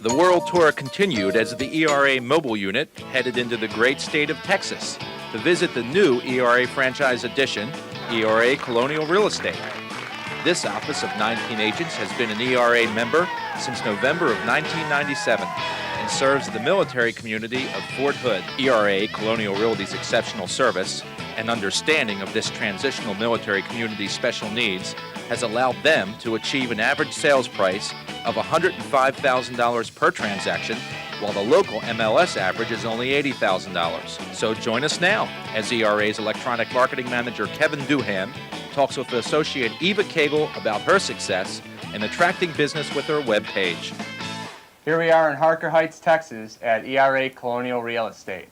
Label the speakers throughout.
Speaker 1: The world tour continued as the ERA mobile unit headed into the great state of Texas to visit the new ERA franchise edition, ERA Colonial Real Estate. This office of 19 agents has been an ERA member since November of 1997 and serves the military community of Fort Hood. ERA Colonial Realty's exceptional service and understanding of this transitional military community's special needs has allowed them to achieve an average sales price of $105,000 per transaction, while the local MLS average is only $80,000. So join us now as ERA's electronic marketing manager Kevin Duham talks with associate Eva Kegel about her success in attracting business with her web page.
Speaker 2: Here we are in Harker Heights, Texas at ERA Colonial Real Estate.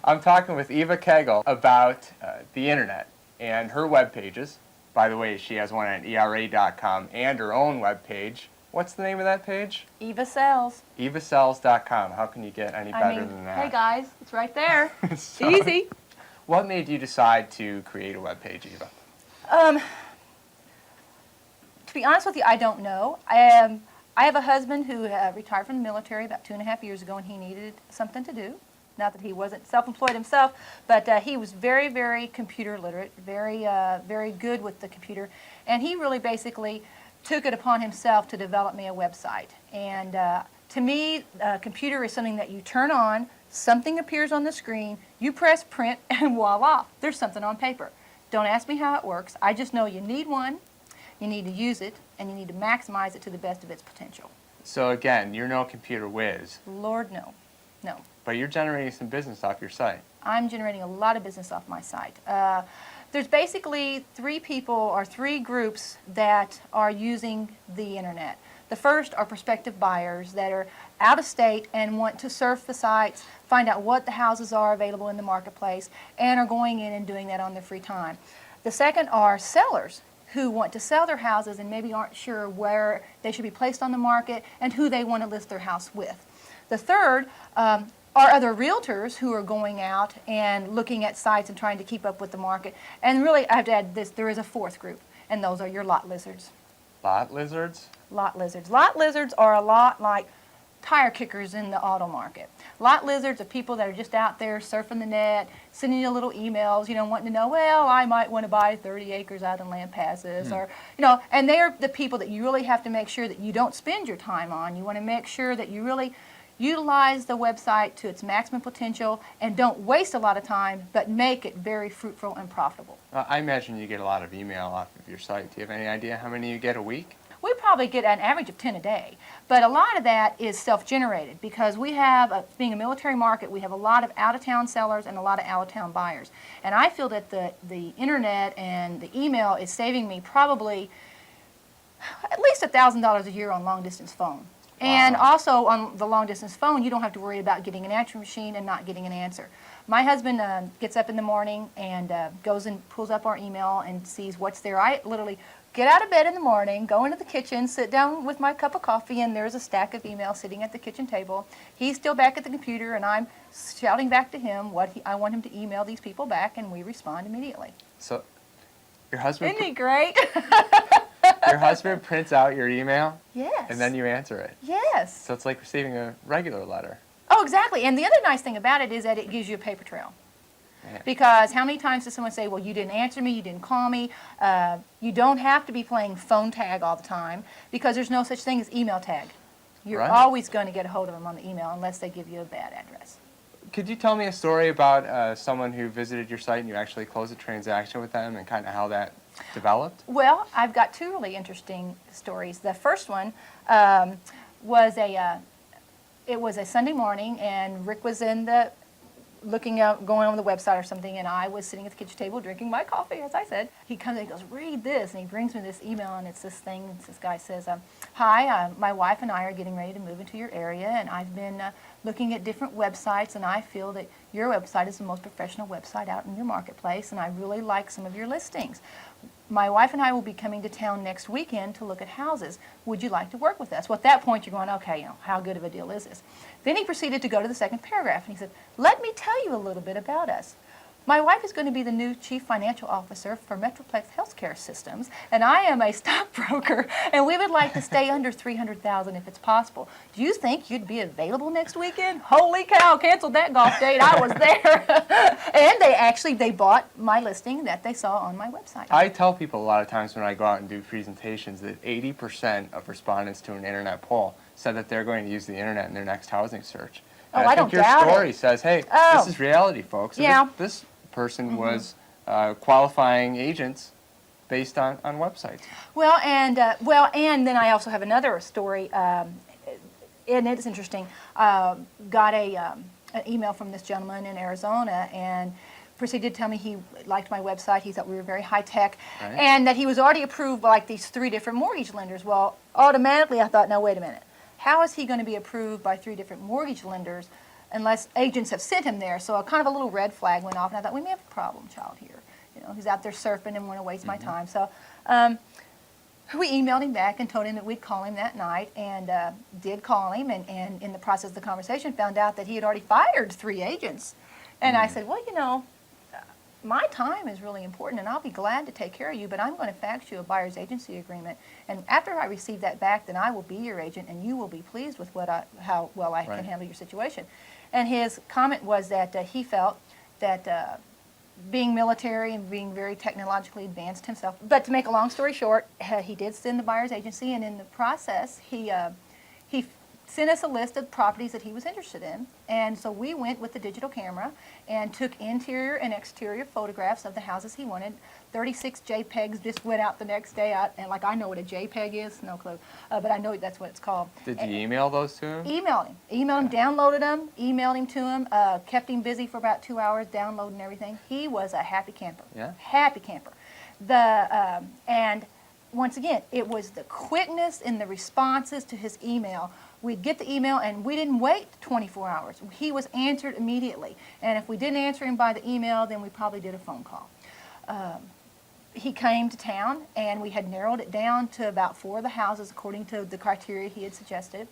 Speaker 2: I'm talking with Eva Kegel about the internet and her web pages. By the way, she has one at ERA.com and her own web page. What's the name of that page?
Speaker 3: Eva Sells.
Speaker 2: EvaSells.com. How can you get any better than that?
Speaker 3: Hey guys, it's right there.
Speaker 2: So,
Speaker 3: easy.
Speaker 2: What made you decide to create a web page, Eva?
Speaker 3: To be honest with you, I don't know. I have a husband who retired from the military about 2.5 years ago, and he needed something to do. Not that he wasn't self-employed himself, but he was very, very computer literate, very good with the computer, and he really basically took it upon himself to develop me a website. And to me, a computer is something that you turn on, something appears on the screen, you press print, and voila, there's something on paper. Don't ask me how it works. I just know you need one, you need to use it, and you need to maximize it to the best of its potential.
Speaker 2: So again, you're no computer whiz.
Speaker 3: Lord, no. No.
Speaker 2: But you're generating some business off your site.
Speaker 3: I'm generating a lot of business off my site. There's basically three groups that are using the internet. The first are prospective buyers that are out of state and want to surf the sites, find out what the houses are available in the marketplace, and are going in and doing that on their free time. The second are sellers who want to sell their houses and maybe aren't sure where they should be placed on the market and who they want to list their house with. The third are other realtors who are going out and looking at sites and trying to keep up with the market. And really, I have to add this, there is a fourth group, and those are your lot lizards.
Speaker 2: Lot lizards?
Speaker 3: Lot lizards. Lot lizards are a lot like tire kickers in the auto market. Lot lizards are people that are just out there surfing the net, sending you little emails, wanting to know, well, I might want to buy 30 acres out in Land Passes, or, and they are the people that you really have to make sure that you don't spend your time on. You want to make sure that you really utilize the website to its maximum potential and don't waste a lot of time, but make it very fruitful and profitable.
Speaker 2: I imagine you get a lot of email off of your site. Do you have any idea how many you get a week?
Speaker 3: We probably get an average of 10 a day, but a lot of that is self-generated because we have, being a military market, we have a lot of out-of-town sellers and a lot of out-of-town buyers. And I feel that the internet and the email is saving me probably at least $1,000 a year on long-distance phone. And also on the long-distance phone, you don't have to worry about getting an answering machine and not getting an answer. My husband gets up in the morning and goes and pulls up our email and sees what's there. I literally get out of bed in the morning, go into the kitchen, sit down with my cup of coffee, and there's a stack of emails sitting at the kitchen table. He's still back at the computer, and I'm shouting back to him what I want him to email these people back, and we respond immediately.
Speaker 2: So, your husband...
Speaker 3: Isn't he great?
Speaker 2: Your husband prints out your email?
Speaker 3: Yes.
Speaker 2: And then you answer it?
Speaker 3: Yes.
Speaker 2: So it's like receiving a regular letter?
Speaker 3: Oh, exactly. And the other nice thing about it is that it gives you a paper trail. Man. Because how many times does someone say, well, you didn't answer me, you didn't call me? You don't have to be playing phone tag all the time because there's no such thing as email tag. You're always going to get a hold of them on the email unless they give you a bad address.
Speaker 2: Could you tell me a story about someone who visited your site and you actually closed a transaction with them and kind of how that developed?
Speaker 3: Well, I've got two really interesting stories. The first one was it was a Sunday morning, and Rick was in the looking out, going on the website or something, and I was sitting at the kitchen table drinking my coffee, as I said. He comes and he goes, read this, and he brings me this email, and it's this thing, and this guy says, hi, my wife and I are getting ready to move into your area, and I've been looking at different websites, and I feel that your website is the most professional website out in your marketplace, and I really like some of your listings. My wife and I will be coming to town next weekend to look at houses. Would you like to work with us? Well, at that point, you're going, okay, how good of a deal is this? Then he proceeded to go to the second paragraph, and he said, let me tell you a little bit about us. My wife is going to be the new Chief Financial Officer for Metroplex Healthcare Systems, and I am a stockbroker, and we would like to stay under $300,000 if it's possible. Do you think you'd be available next weekend? Holy cow, canceled that golf date. I was there. And they bought my listing that they saw on my website.
Speaker 2: I tell people a lot of times when I go out and do presentations that 80% of respondents to an internet poll said that they're going to use the internet in their next housing search.
Speaker 3: Oh,
Speaker 2: And
Speaker 3: I
Speaker 2: I
Speaker 3: don't
Speaker 2: think your
Speaker 3: doubt
Speaker 2: story
Speaker 3: it.
Speaker 2: says, hey,
Speaker 3: Oh.
Speaker 2: this is reality, folks. And
Speaker 3: Yeah.
Speaker 2: This person was qualifying agents based on websites.
Speaker 3: Well, and then I also have another story, and it's interesting. Got an email from this gentleman in Arizona, and proceeded to tell me he liked my website. He thought we were very high tech,
Speaker 2: Right.
Speaker 3: and that he was already approved by like these 3 different mortgage lenders. Well, automatically I thought, no, wait a minute. How is he going to be approved by 3 different mortgage lenders unless agents have sent him there? So a little red flag went off, and I thought, we may have a problem child here. You know, he's out there surfing and want to waste my time. So we emailed him back and told him that we'd call him that night, and did call him, and in the process of the conversation found out that he had already fired 3 agents. And I said, well, you know, my time is really important, and I'll be glad to take care of you, but I'm going to fax you a buyer's agency agreement. And after I receive that back, then I will be your agent, and you will be pleased with how well I
Speaker 2: Right.
Speaker 3: can handle your situation. And his comment was that he felt that being military and being very technologically advanced himself. But to make a long story short, he did send the buyer's agency, and in the process, he sent us a list of properties that he was interested in. And so we went with the digital camera and took interior and exterior photographs of the houses he wanted. 36 JPEGs just went out the next day. And like, I know what a JPEG is, no clue, but I know that's what it's called.
Speaker 2: Did you email those to him?
Speaker 3: Emailed him, downloaded them, emailed him to him, kept him busy for about 2 hours, downloading everything. He was a happy camper.
Speaker 2: Yeah.
Speaker 3: Happy camper. And once again, it was the quickness in the responses to his email. We'd get the email, and we didn't wait 24 hours. He was answered immediately. And if we didn't answer him by the email, then we probably did a phone call. He came to town, and we had narrowed it down to about 4 of the houses according to the criteria he had suggested.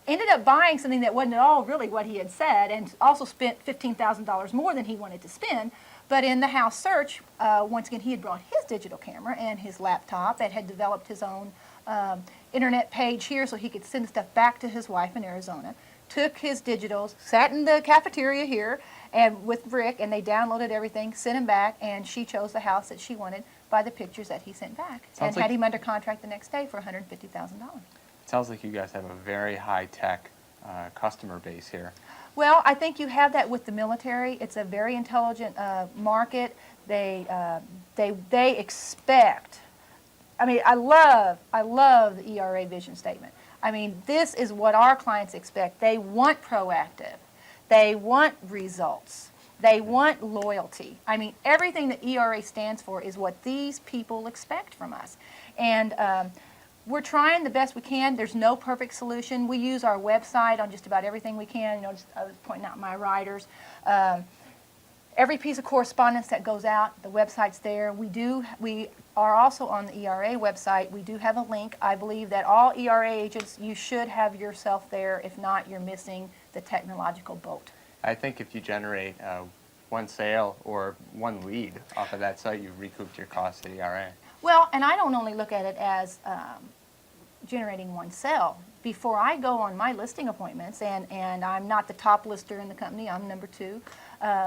Speaker 3: Ended up buying something that wasn't at all really what he had said, and also spent $15,000 more than he wanted to spend. But in the house search, once again, he had brought his digital camera and his laptop and had developed his own internet page here so he could send stuff back to his wife in Arizona. Took his digitals, sat in the cafeteria here and with Rick, and they downloaded everything, sent him back, and she chose the house that she wanted by the pictures that he sent back.
Speaker 2: Sounds
Speaker 3: and had
Speaker 2: like-
Speaker 3: him under contract the next day for $150,000.
Speaker 2: Sounds like you guys have a very high-tech customer base here.
Speaker 3: Well, I think you have that with the military. It's a very intelligent market. They expect. I mean, I love the ERA vision statement. I mean, this is what our clients expect. They want proactive. They want results. They want loyalty. I mean, everything that ERA stands for is what these people expect from us. And we're trying the best we can. There's no perfect solution. We use our website on just about everything we can. You know, I was pointing out my writers. Every piece of correspondence that goes out, the website's there. We are also on the ERA website. We do have a link. I believe that all ERA agents, you should have yourself there. If not, you're missing the technological boat.
Speaker 2: I think if you generate one sale or one lead off of that site, you've recouped your costs at ERA.
Speaker 3: Well, and I don't only look at it as generating one sale. Before I go on my listing appointments, and I'm not the top lister in the company, I'm number 2.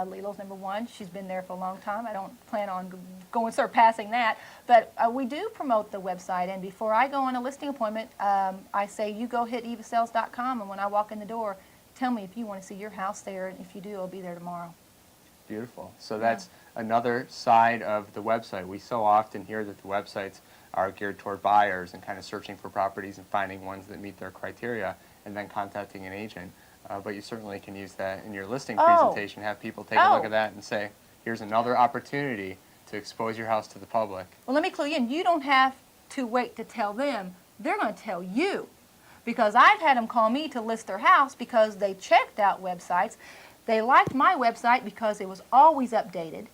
Speaker 3: Lilo's number 1. She's been there for a long time. I don't plan on going surpassing that. But we do promote the website, and before I go on a listing appointment, I say, you go hit evasales.com, and when I walk in the door, tell me if you want to see your house there, and if you do, I'll be there tomorrow.
Speaker 2: Beautiful. So that's another side of the website. We so often hear that the websites are geared toward buyers and kind of searching for properties and finding ones that meet their criteria and then contacting an agent. But you certainly can use that in your listing presentation, have people take a look at that and say, here's another opportunity to expose your house to the public.
Speaker 3: Well, let me clue you in. You don't have to wait to tell them. They're going to tell you. Because I've had them call me to list their house because they checked out websites. They liked my website because it was always updated.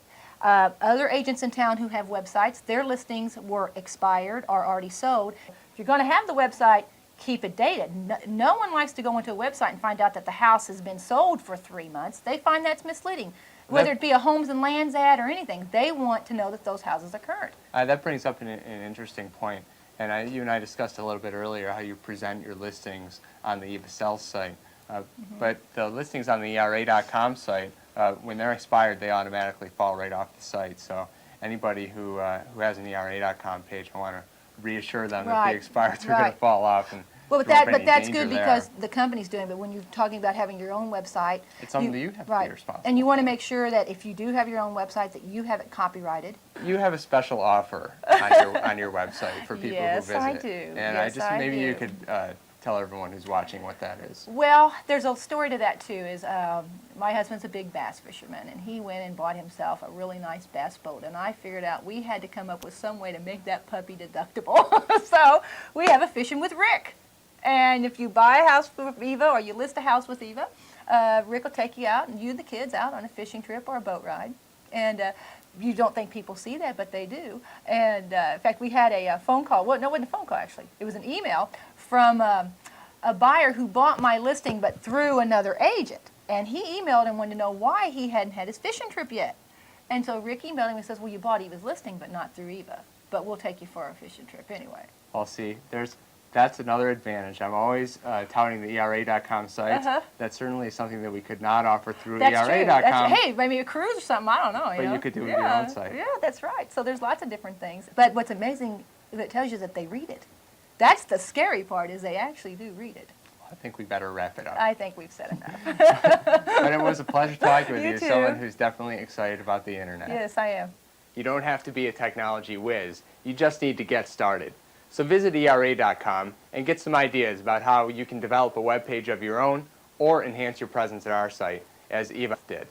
Speaker 3: Other agents in town who have websites, their listings were expired or already sold. If you're going to have the website, keep it dated. No one likes to go into a website and find out that the house has been sold for 3 months. They find that's misleading. Whether it be a homes and lands ad or anything, they want to know that those houses are current.
Speaker 2: That brings up an interesting point. And you and I discussed a little bit earlier how you present your listings on the Eva Sales site. But the listings on the ERA.com site, when they're expired, they automatically fall right off the site. So anybody who has an ERA.com page, I want to reassure them that the expired are going to fall off. And
Speaker 3: well, but that's good because the company's doing it. But when you're talking about having your own website,
Speaker 2: it's something that you have to be responsible.
Speaker 3: And you want to make sure that if you do have your own website, that you have it copyrighted.
Speaker 2: You have a special offer on your website for people who visit.
Speaker 3: Yes, I do.
Speaker 2: And maybe you could tell everyone who's watching what that is.
Speaker 3: Well, there's a story to that too. Is my husband's a big bass fisherman, and he went and bought himself a really nice bass boat. And I figured out we had to come up with some way to make that puppy deductible. So we have a Fishing with Rick. And if you buy a house with Eva or you list a house with Eva, Rick will take you out and you and the kids out on a fishing trip or a boat ride. And you don't think people see that, but they do. And in fact, we had a phone call. Well, no, it wasn't a phone call, actually. It was an email from a buyer who bought my listing but through another agent. And he emailed and wanted to know why he hadn't had his fishing trip yet. And so Rick emailed him and says, well, you bought Eva's listing, but not through Eva. But we'll take you for a fishing trip anyway.
Speaker 2: Well, see, that's another advantage. I'm always touting the ERA.com site. That's certainly something that we could not offer through ERA.com.
Speaker 3: Hey, maybe a cruise or something, I don't know.
Speaker 2: But you could do it with your own site.
Speaker 3: Yeah, that's right. So there's lots of different things. But what's amazing, it tells you that they read it. That's the scary part, is they actually do read it.
Speaker 2: I think we better wrap it up.
Speaker 3: I think we've said enough.
Speaker 2: But it was a pleasure talking with you.
Speaker 3: Too.
Speaker 2: Someone who's definitely excited about the internet.
Speaker 3: Yes, I am.
Speaker 2: You don't have to be a technology whiz. You just need to get started. So visit ERA.com and get some ideas about how you can develop a web page of your own or enhance your presence at our site, as Eva did.